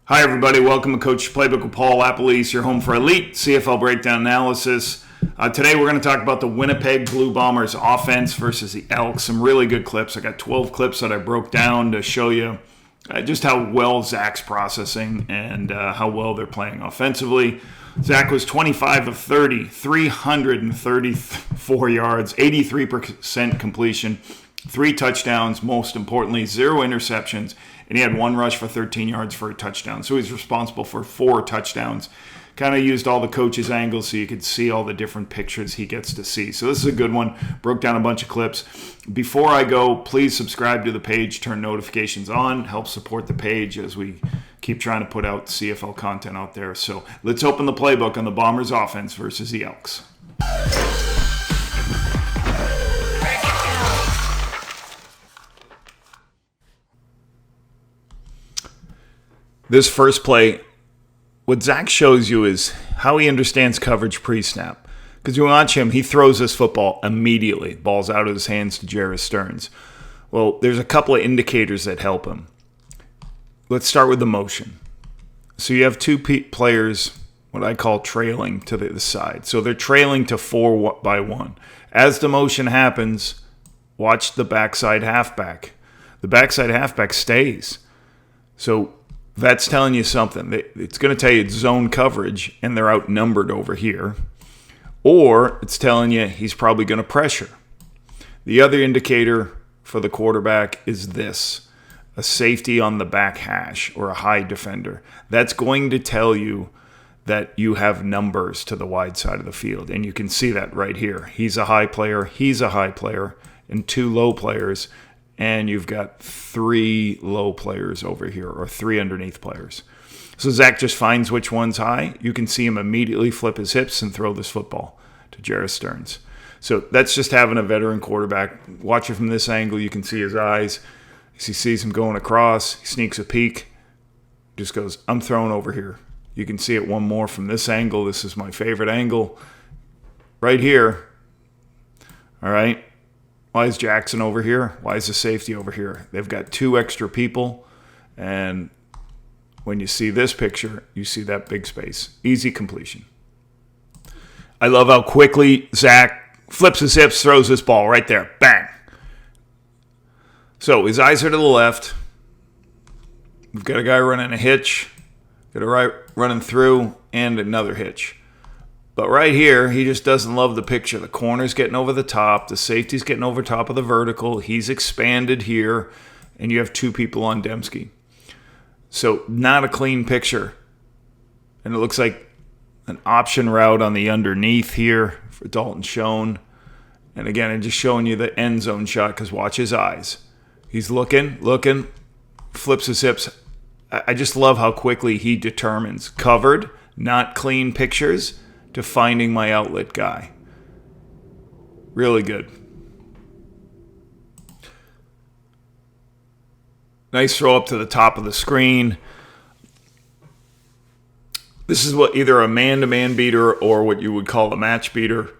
Hi, everybody. Welcome to Coach Playbook with Paul LaPolice, your home for elite CFL breakdown analysis. Today, we're going to talk about the Winnipeg Blue Bombers offense versus the Elks. Some really good clips. I got 12 clips that I broke down to show you just how well Zach's processing and how well they're playing offensively. Zach was 25 of 30, 334 yards, 83% completion, 3 touchdowns, most importantly, 0 interceptions, and he had 1 rush for 13 yards for a touchdown. So he's responsible for 4 touchdowns. Kind of used all the coach's angles so you could see all the different pictures he gets to see. So this is a good one. Broke down a bunch of clips. Before I go, please subscribe to the page, turn notifications on, help support the page as we keep trying to put out CFL content out there. So let's open the playbook on the Bombers offense versus the Elks. This first play, what Zach shows you is how he understands coverage pre-snap. Because you watch him, he throws this football immediately. Ball's out of his hands to Jerris Stearns. Well, there's a couple of indicators that help him. Let's start with the motion. So you have 2 players, what I call trailing to the side. So they're trailing to 4 by 1. As the motion happens, watch the backside halfback. The backside halfback stays. So that's telling you something. It's going to tell you it's zone coverage and they're outnumbered over here. Or it's telling you he's probably going to pressure. The other indicator for the quarterback is this: a safety on the back hash or a high defender. That's going to tell you that you have numbers to the wide side of the field. And you can see that right here. He's a high player, and 2 low players. And you've got 3 low players over here, or 3 underneath players. So Zach just finds which one's high. You can see him immediately flip his hips and throw this football to Jerris Stearns. So that's just having a veteran quarterback. Watch it from this angle. You can see his eyes. As he sees him going across, he sneaks a peek. Just goes, I'm throwing over here. You can see it one more from this angle. This is my favorite angle. Right here. All right. Why is Jackson over here? Why is the safety over here? They've got 2 extra people, and when you see this picture, you see that big space. Easy completion. I love how quickly Zach flips his hips, throws this ball right there. Bang! So his eyes are to the left. We've got a guy running a hitch, got a right running through, and another hitch. But right here, he just doesn't love the picture. The corner's getting over the top. The safety's getting over top of the vertical. He's expanded here, and you have 2 people on Dembski. So not a clean picture. And it looks like an option route on the underneath here for Dalton Schoen. And again, I'm just showing you the end zone shot because watch his eyes. He's looking, flips his hips. I just love how quickly he determines covered, not clean pictures, to finding my outlet guy. Really good. Nice throw up to the top of the screen. This is what either a man-to-man beater or what you would call a match beater.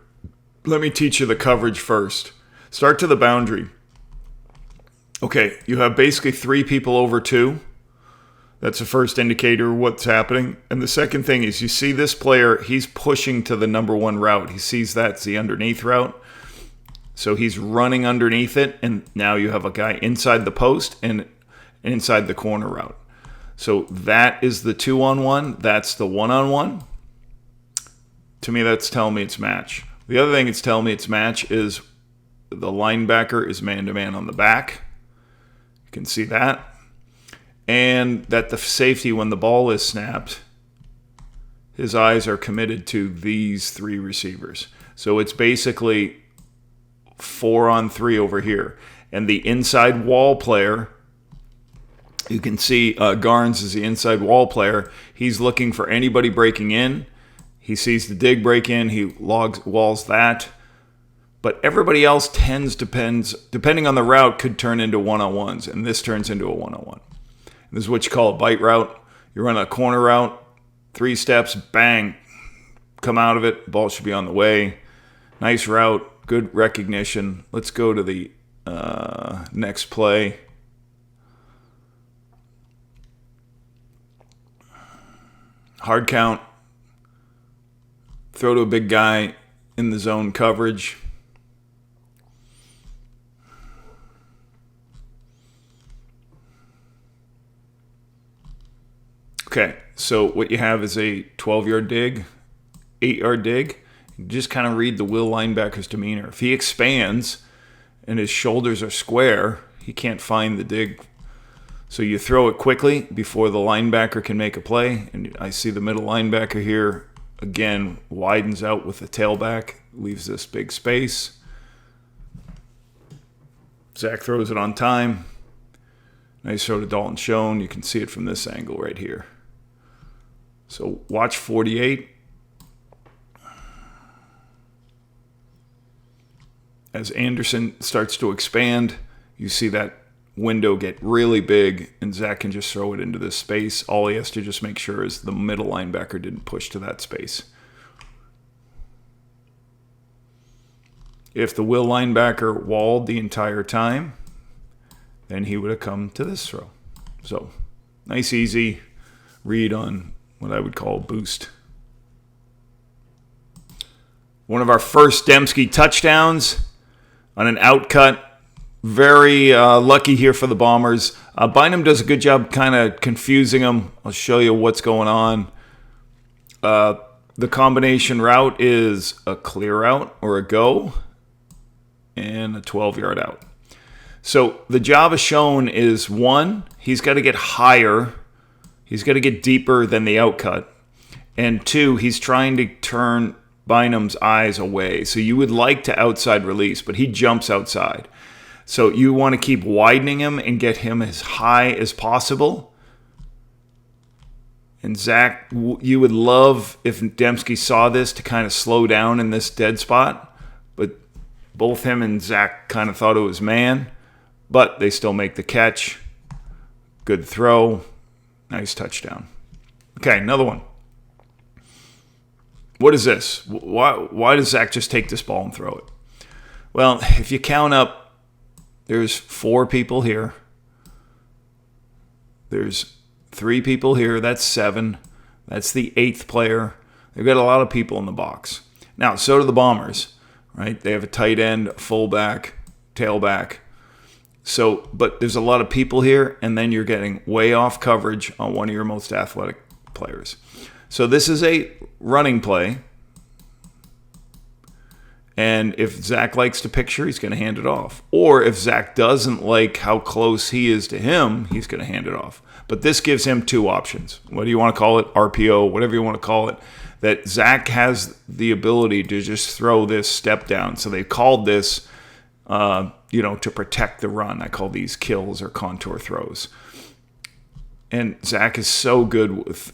Let me teach you the coverage first. Start to the boundary. Okay, you have basically 3 people over 2. That's the first indicator of what's happening. And the second thing is you see this player, he's pushing to the number 1 route. He sees that's the underneath route. So he's running underneath it, and now you have a guy inside the post and inside the corner route. So that is the 2-on-1. That's the 1-on-1. To me, that's telling me it's match. The other thing it's telling me it's match is the linebacker is man-to-man on the back. You can see that. And that the safety, when the ball is snapped, his eyes are committed to these 3 receivers. So it's basically 4-on-3 over here. And the inside wall player, you can see Garnes is the inside wall player. He's looking for anybody breaking in. He sees the dig break in. He walls that. But everybody else depending on the route, could turn into 1-on-1s. And this turns into a 1-on-1. This is what you call a bite route. You run a corner route, 3 steps, bang, come out of it. Ball should be on the way. Nice route, good recognition. Let's go to the next play. Hard count. Throw to a big guy in the zone coverage. Okay, so what you have is a 12-yard dig, 8-yard dig. You just kind of read the will linebacker's demeanor. If he expands and his shoulders are square, he can't find the dig. So you throw it quickly before the linebacker can make a play. And I see the middle linebacker here, again, widens out with the tailback, leaves this big space. Zach throws it on time. Nice throw to Dalton Schoen. You can see it from this angle right here. So watch 48. As Anderson starts to expand, you see that window get really big, and Zach can just throw it into this space. All he has to just make sure is the middle linebacker didn't push to that space. If the will linebacker walled the entire time, then he would have come to this throw. So, nice, easy read on what I would call a boost. One of our first Dembski touchdowns on an outcut. Very lucky here for the Bombers. Bynum does a good job kind of confusing them. I'll show you what's going on. The combination route is a clear out or a go and a 12-yard out. So the job of Schoen is, one, he's got to get higher. He's got to get deeper than the outcut. And two, he's trying to turn Bynum's eyes away. So you would like to outside release, but he jumps outside. So you want to keep widening him and get him as high as possible. And Zach, you would love if Dembski saw this to kind of slow down in this dead spot. But both him and Zach kind of thought it was man. But they still make the catch. Good throw. Nice touchdown. Okay, another one. What is this? Why does Zach just take this ball and throw it? Well, if you count up, there's 4 people here. There's 3 people here. That's 7. That's the 8th player. They've got a lot of people in the box. Now, so do the Bombers, right? They have a tight end, fullback, tailback. So, but there's a lot of people here, and then you're getting way off coverage on one of your most athletic players. So this is a running play. And if Zach likes to picture, he's going to hand it off. Or if Zach doesn't like how close he is to him, he's going to hand it off. But this gives him 2 options. What do you want to call it? RPO, whatever you want to call it. That Zach has the ability to just throw this step down. So they called this, to protect the run. I call these kills or contour throws. And Zach is so good with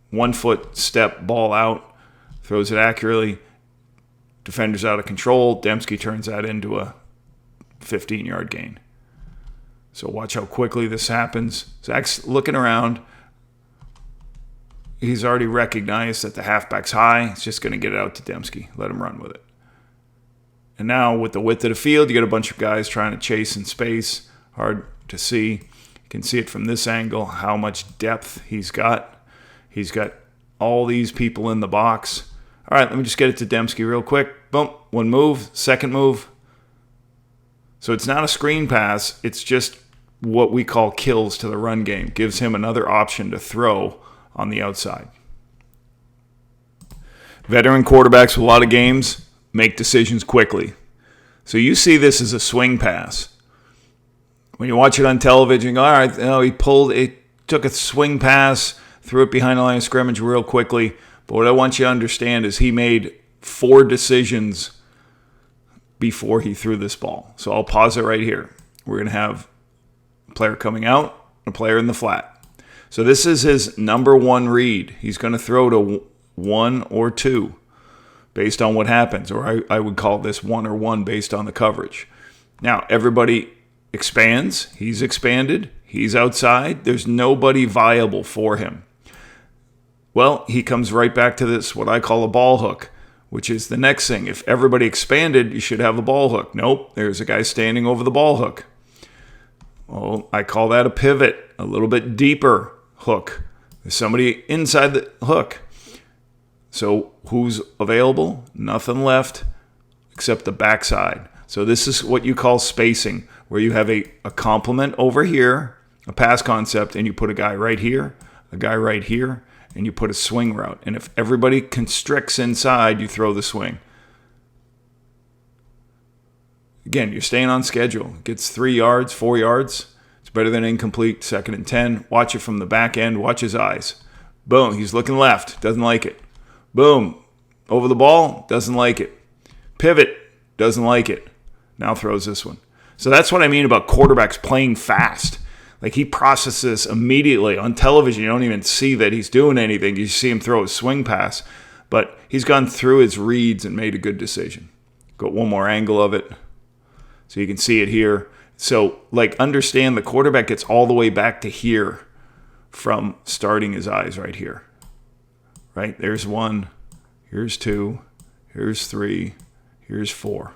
1 foot step, ball out, throws it accurately. Defender's out of control. Dembski turns that into a 15-yard gain. So watch how quickly this happens. Zach's looking around. He's already recognized that the halfback's high. He's just going to get it out to Dembski. Let him run with it. And now with the width of the field, you got a bunch of guys trying to chase in space. Hard to see. You can see it from this angle, how much depth he's got. He's got all these people in the box. All right, let me just get it to Dembski real quick. Boom, 1 move, 2nd move. So it's not a screen pass. It's just what we call kills to the run game. Gives him another option to throw on the outside. Veteran quarterbacks with a lot of games make decisions quickly. So you see this as a swing pass. When you watch it on television, you go, all right, he took a swing pass, threw it behind the line of scrimmage real quickly. But what I want you to understand is he made 4 decisions before he threw this ball. So I'll pause it right here. We're going to have a player coming out, a player in the flat. So this is his number 1 read. He's going to throw to 1 or 2 based on what happens. Or I would call this 1 or 1 based on the coverage. Now, everybody expands. He's expanded. He's outside. There's nobody viable for him. Well, he comes right back to this, what I call a ball hook, which is the next thing. If everybody expanded, you should have a ball hook. Nope, there's a guy standing over the ball hook. Well, I call that a pivot, a little bit deeper hook There's somebody inside the hook. So who's available? Nothing left except the backside. So this is what you call spacing, where you have a complement over here, a pass concept, and you put a guy right here, a guy right here, and you put a swing route. And if everybody constricts inside, you throw the swing. Again, you're staying on schedule. Gets 3 yards, 4 yards. It's better than incomplete, 2nd and 10. Watch it from the back end. Watch his eyes. Boom, he's looking left. Doesn't like it. Boom, over the ball. Doesn't like it. Pivot. Doesn't like it. Now throws this one. So that's what I mean about quarterbacks playing fast. Like, he processes immediately. On television, you don't even see that he's doing anything. You see him throw a swing pass. But he's gone through his reads and made a good decision. Got one more angle of it. So you can see it here. So, like, understand the quarterback gets all the way back to here from starting his eyes right here. Right? There's 1. Here's 2. Here's 3. Here's 4.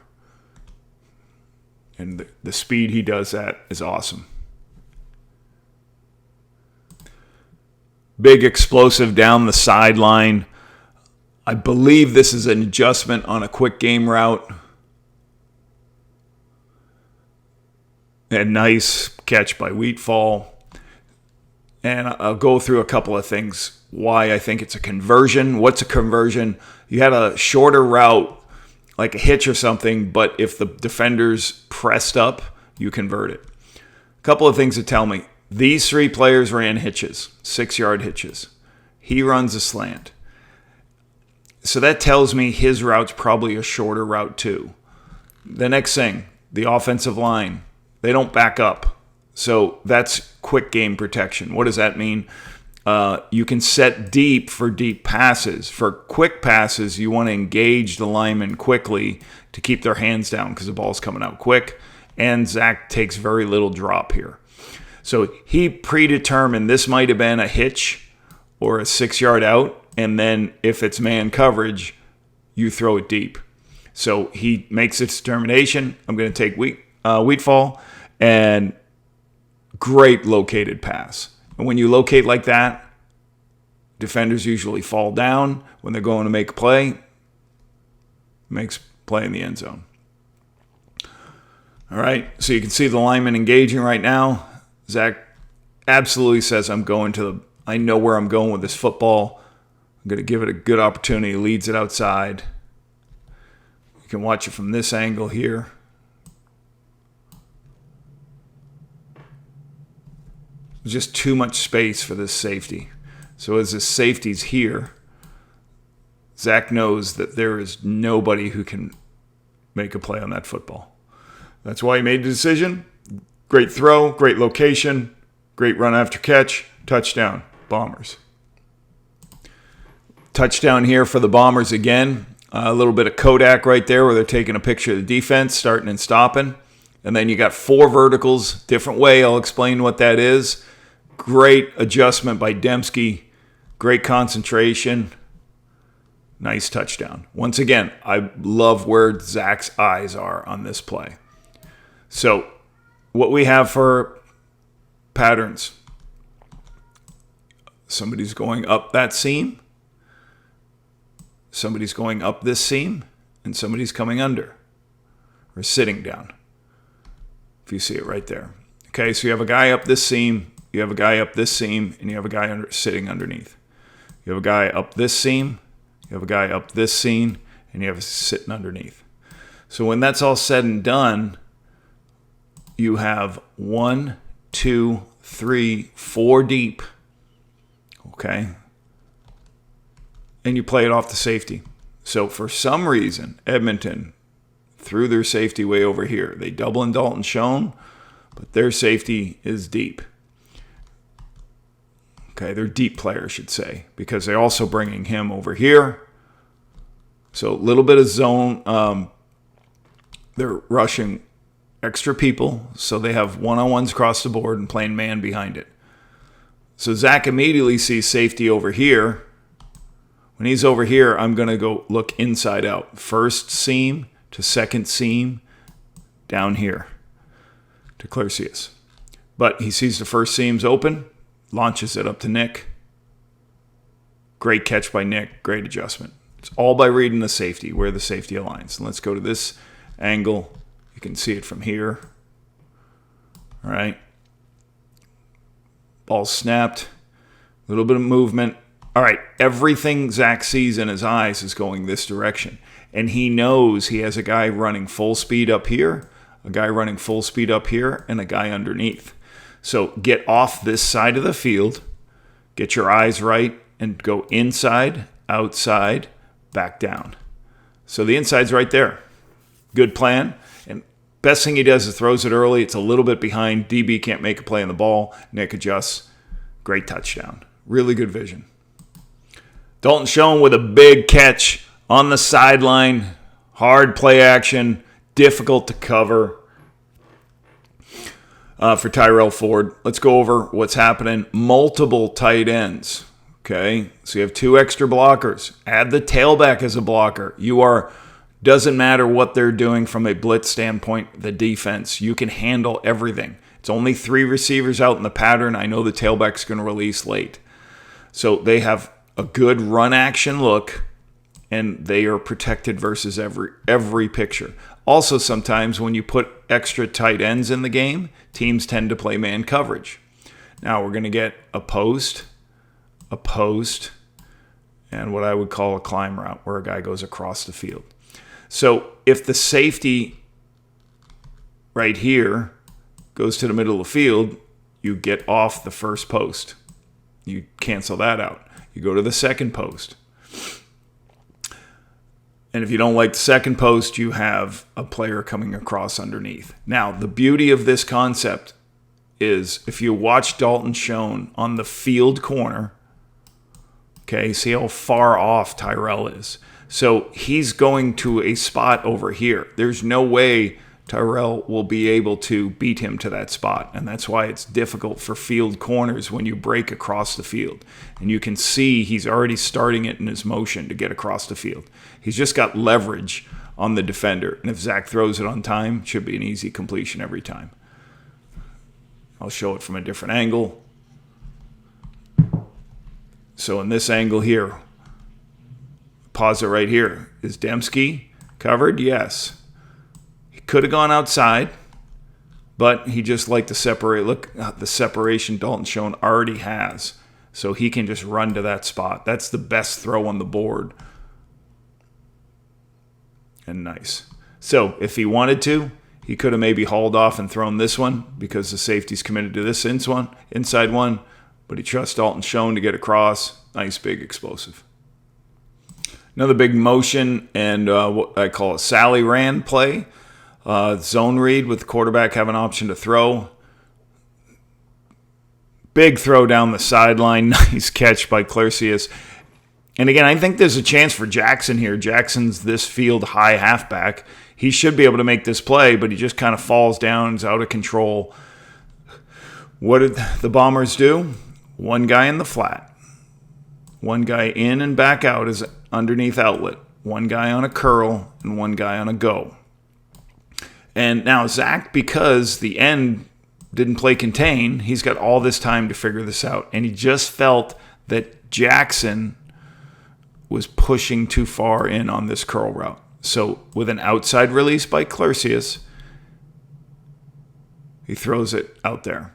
And the speed he does that is awesome. Big explosive down the sideline. I believe this is an adjustment on a quick game route. A nice catch by Wheatfall. And I'll go through a couple of things why I think it's a conversion. What's a conversion? You had a shorter route, like a hitch or something, but if the defenders pressed up, you convert it. A couple of things that tell me. These 3 players ran hitches, 6-yard hitches. He runs a slant. So that tells me his route's probably a shorter route too. The next thing, the offensive line. They don't back up. So that's quick game protection. What does that mean? You can set deep for deep passes. For quick passes, you want to engage the lineman quickly to keep their hands down because the ball's coming out quick. And Zach takes very little drop here. So he predetermined this might have been a hitch or a 6-yard out. And then if it's man coverage, you throw it deep. So he makes its determination. I'm going to take Wheatfall. And great located pass. And when you locate like that, defenders usually fall down when they're going to make a play. Makes play in the end zone. All right, so you can see the lineman engaging right now. Zach absolutely says, I know where I'm going with this football. I'm going to give it a good opportunity. Leads it outside. You can watch it from this angle here. Just too much space for this safety. So as this safety's here, Zach knows that there is nobody who can make a play on that football. That's why he made the decision. Great throw, great location, great run after catch, touchdown, Bombers. Touchdown here for the Bombers again. A little bit of Kodak right there where they're taking a picture of the defense, starting and stopping. And then you got 4 verticals, different way. I'll explain what that is. Great adjustment by Dembski. Great concentration. Nice touchdown. Once again, I love where Zach's eyes are on this play. So what we have for patterns. Somebody's going up that seam. Somebody's going up this seam. And somebody's coming under. Or sitting down. If you see it right there. Okay, so you have a guy up this seam. You have a guy up this seam. And you have a guy sitting underneath. You have a guy up this seam. You have a guy up this seam. And you have a sitting underneath. So when that's all said and done, you have 1, 2, 3, 4 deep. Okay? And you play it off the safety. So for some reason, Edmonton threw their safety way over here. They double in Dalton Schoen, but their safety is deep. Okay, they're deep player, I should say, because they're also bringing him over here. So a little bit of zone. They're rushing extra people, so they have one-on-ones across the board and playing man behind it. So Zach immediately sees safety over here. When he's over here, I'm going to go look inside out. First seam to second seam down here to Clarcius. But he sees the first seam's open, launches it up to Nick, Great catch by Nick. Great adjustment. It's all by reading the safety, where the safety aligns. And let's go to this angle. You can see it from here. All right. Ball snapped. A little bit of movement. All right. Everything Zach sees in his eyes is going this direction. And he knows he has a guy running full speed up here, a guy running full speed up here, and a guy underneath. So get off this side of the field, get your eyes right, and go inside, outside, back down. So the inside's right there. Good plan. And best thing he does is throws it early. It's a little bit behind. DB can't make a play on the ball. Nick adjusts. Great touchdown. Really good vision. Dalton Schoen with a big catch on the sideline. Hard play action. Difficult to cover for Tyrell Ford. Let's go over what's happening. Multiple tight ends. Okay, so you have 2 extra blockers. Add the tailback as a blocker. Doesn't matter what they're doing from a blitz standpoint, the defense. You can handle everything. It's only 3 receivers out in the pattern. I know the tailback's going to release late. So they have a good run action look, and they are protected versus every picture. Also, sometimes when you put extra tight ends in the game, teams tend to play man coverage. Now we're going to get a post, and what I would call a climb route where a guy goes across the field. So if the safety right here goes to the middle of the field, you get off the first post. You cancel that out. You go to the second post. And if you don't like the second post, you have a player coming across underneath. Now, the beauty of this concept is if you watch Dalton Schoen on the field corner, okay, see how far off Tyrell is. So he's going to a spot over here. There's no way Tyrell will be able to beat him to that spot. And that's why it's difficult for field corners when you break across the field. And you can see he's already starting it in his motion to get across the field. He's just got leverage on the defender. And if Zach throws it on time, it should be an easy completion every time. I'll show it from a different angle. So in this angle here, pause it right here. Is Dembski covered? Yes. He could have gone outside, but he just liked to separate. Look at the separation Dalton Schoen already has. So he can just run to that spot. That's the best throw on the board. And nice. So if he wanted to, he could have maybe hauled off and thrown this one because the safety's committed to this inside one. But he trusts Dalton Schoen to get across. Nice, big, explosive. Another big motion and what I call a Sally Ran play. Zone read with the quarterback have an option to throw. Big throw down the sideline. Nice catch by Clercius. And again, I think there's a chance for Jackson here. Jackson's this field high halfback. He should be able to make this play, but he just kind of falls down. He's out of control. What did the Bombers do? One guy in the flat. One guy in and back out is underneath outlet. One guy on a curl and one guy on a go. And now Zach, because the end didn't play contain, he's got all this time to figure this out. And he just felt that Jackson was pushing too far in on this curl route. So with an outside release by Clercius, he throws it out there.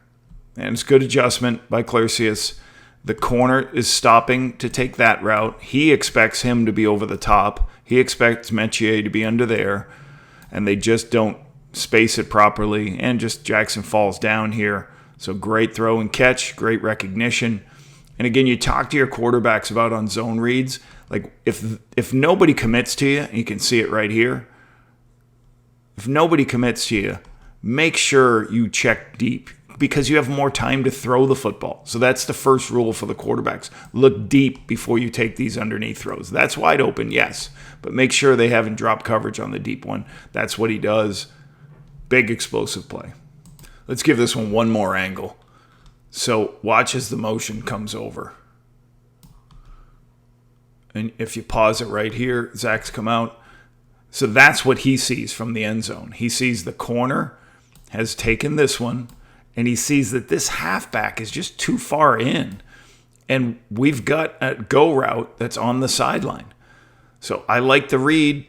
And it's good adjustment by Clercius. The corner is stopping to take that route. He expects him to be over the top. He expects Metier to be under there. And they just don't space it properly. And just Jackson falls down here. So great throw and catch. Great recognition. And again, you talk to your quarterbacks about on zone reads. Like if nobody commits to you, you can see it right here. If nobody commits to you, make sure you check deep because you have more time to throw the football. So that's the first rule for the quarterbacks. Look deep before you take these underneath throws. That's wide open, yes, but make sure they haven't dropped coverage on the deep one. That's what he does. Big explosive play. Let's give this one more angle. So watch as the motion comes over. And if you pause it right here, Zach's come out. So that's what he sees from the end zone. He sees the corner has taken this one, and he sees that this halfback is just too far in. And we've got a go route that's on the sideline. So I like the read.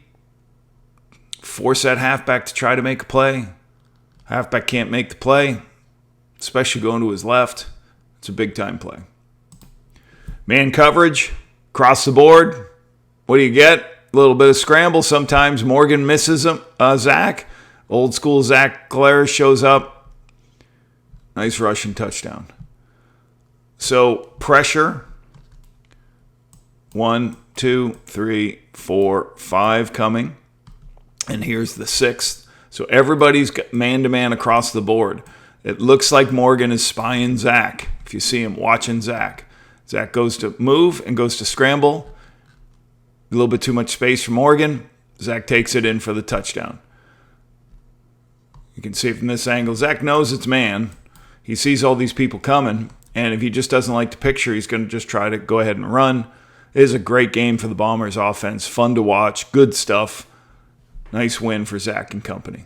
Force that halfback to try to make a play. Halfback can't make the play, especially going to his left. It's a big-time play. Man coverage, across the board. What do you get? A little bit of scramble. Sometimes Morgan misses him. Zach. Old school Zach Collaros shows up. Nice rushing touchdown. So pressure. 1, 2, 3, 4, 5 coming. And here's the 6th. So everybody's man-to-man across the board. It looks like Morgan is spying Zach. If you see him watching Zach. Zach goes to move and goes to scramble. A little bit too much space for Morgan. Zach takes it in for the touchdown. You can see from this angle, Zach knows it's man. He sees all these people coming. And if he just doesn't like the picture, he's going to just try to go ahead and run. It is a great game for the Bombers offense. Fun to watch. Good stuff. Nice win for Zach and company.